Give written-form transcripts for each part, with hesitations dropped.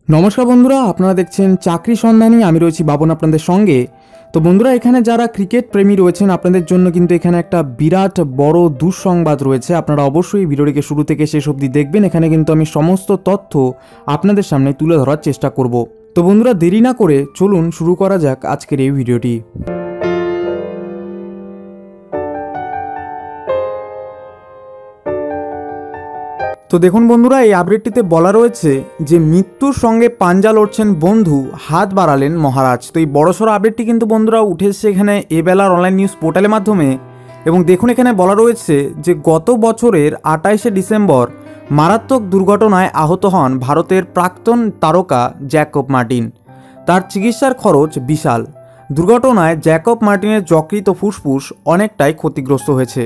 নমস্কার বন্ধুরা, আপনারা দেখছেন চাকরি সন্ধানী। আমি রয়েছি বাবন আপনাদের সঙ্গে। তো বন্ধুরা, এখানে যারা ক্রিকেট প্রেমী রয়েছেন আপনাদের জন্য কিন্তু এখানে একটা বিরাট বড় দুঃসংবাদ রয়েছে। আপনারা অবশ্যই ভিডিওটিকে শুরু থেকে শেষ অবধি দেখবেন। এখানে কিন্তু আমি সমস্ত তথ্য আপনাদের সামনে তুলে ধরার চেষ্টা করব। তো বন্ধুরা, দেরি না করে চলুন শুরু করা যাক আজকের এই ভিডিওটি। তো দেখুন বন্ধুরা, এই আপডেটটিতে বলা রয়েছে যে মৃত্যুর সঙ্গে পাঞ্জা লড়ছেন বন্ধু, হাত বাড়ালেন মহারাজ। তো এই বড়সড় আপডেটটি কিন্তু বন্ধুরা উঠে এসেছে এখানে এবেলার অনলাইন নিউজ পোর্টালের মাধ্যমে। এবং দেখুন, এখানে বলা রয়েছে যে গত বছরের 28শে ডিসেম্বর মারাত্মক দুর্ঘটনায় আহত হন ভারতের প্রাক্তন তারকা জ্যাকব মার্টিন। তার চিকিৎসার খরচ বিশাল। দুর্ঘটনায় জ্যাকব মার্টিনের যকৃত ও ফুসফুস অনেকটাই ক্ষতিগ্রস্ত হয়েছে।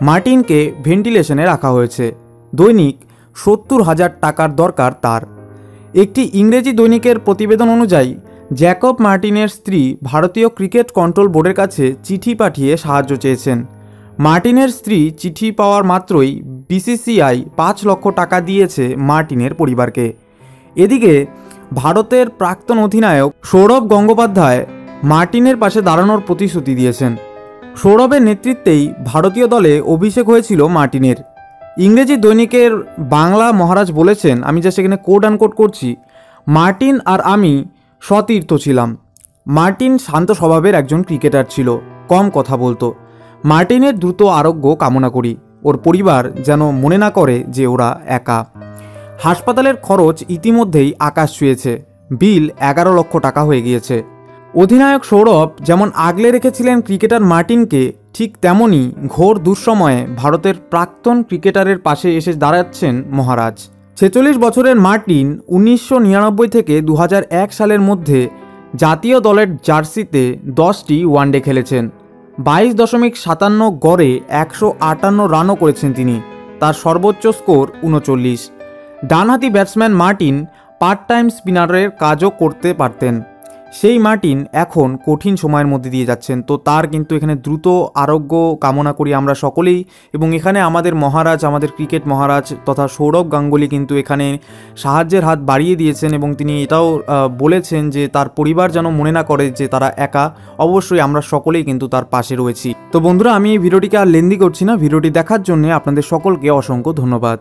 মার্টিনকে ভেন্টিলেশনে রাখা হয়েছে। দৈনিক 70,000 টাকার দরকার তার। একটি ইংরেজি দৈনিকের প্রতিবেদন অনুযায়ী জ্যাকব মার্টিনের স্ত্রী ভারতীয় ক্রিকেট কন্ট্রোল বোর্ডের কাছে চিঠি পাঠিয়ে সাহায্য চেয়েছেন। মার্টিনের স্ত্রী চিঠি পাওয়ার মাত্রই বিসিসিআই 5 লক্ষ টাকা দিয়েছে মার্টিনের পরিবারকে। এদিকে ভারতের প্রাক্তন অধিনায়ক সৌরভ গঙ্গোপাধ্যায় মার্টিনের পাশে দাঁড়ানোর প্রতিশ্রুতি দিয়েছেন। সৌরভের নেতৃত্বেই ভারতীয় দলে অভিষেক হয়েছিল মার্টিনের। ইংরেজি দৈনিকের বাংলা মহারাজ বলেছেন, আমি যা সেখানে কোড আনকোড করছি, মার্টিন আর আমি সতীর্থ ছিলাম। মার্টিন শান্ত স্বভাবের একজন ক্রিকেটার ছিল, কম কথা বলতো। মার্টিনের দ্রুত আরোগ্য কামনা করি। ওর পরিবার যেন মনে না করে যে ওরা একা। হাসপাতালের খরচ ইতিমধ্যেই আকাশ ছুঁয়েছে। বিল 11 লক্ষ টাকা হয়ে গিয়েছে। অধিনায়ক সৌরভ যেমন আগলে রেখেছিলেন ক্রিকেটার মার্টিনকে, ঠিক তেমনই ঘোর দুঃসময়ে ভারতের প্রাক্তন ক্রিকেটারের পাশে এসে দাঁড়াচ্ছেন মহারাজ। 46 বছরের মার্টিন 1999 থেকে 2001 সালের মধ্যে জাতীয় দলের জার্সিতে 10টি ওয়ানডে খেলেছেন। 22.57 গড়ে 158 রানও করেছেন তিনি। তার সর্বোচ্চ স্কোর 39। ডানহাতি ব্যাটসম্যান মার্টিন পার্ট টাইম স্পিনারের কাজও করতে পারতেন। সেই মার্টিন এখন কঠিন সময়ের মধ্যে দিয়ে যাচ্ছেন। তো তার কিন্তু এখানে দ্রুত আরোগ্য কামনা করি আমরা সকলেই। এবং এখানে আমাদের মহারাজ, আমাদের ক্রিকেট মহারাজ তথা সৌরভ গাঙ্গুলি কিন্তু এখানে সাহায্যের হাত বাড়িয়ে দিয়েছেন এবং তিনি এটাও বলেছেন যে তার পরিবার যেন মনে না করে যে তারা একা। অবশ্যই আমরা সকলেই কিন্তু তার পাশে রয়েছি। তো বন্ধুরা, আমি এই ভিডিওটিকে আর লেন্দি করছি না। ভিডিওটি দেখার জন্য আপনাদের সকলকে অসংখ্য ধন্যবাদ।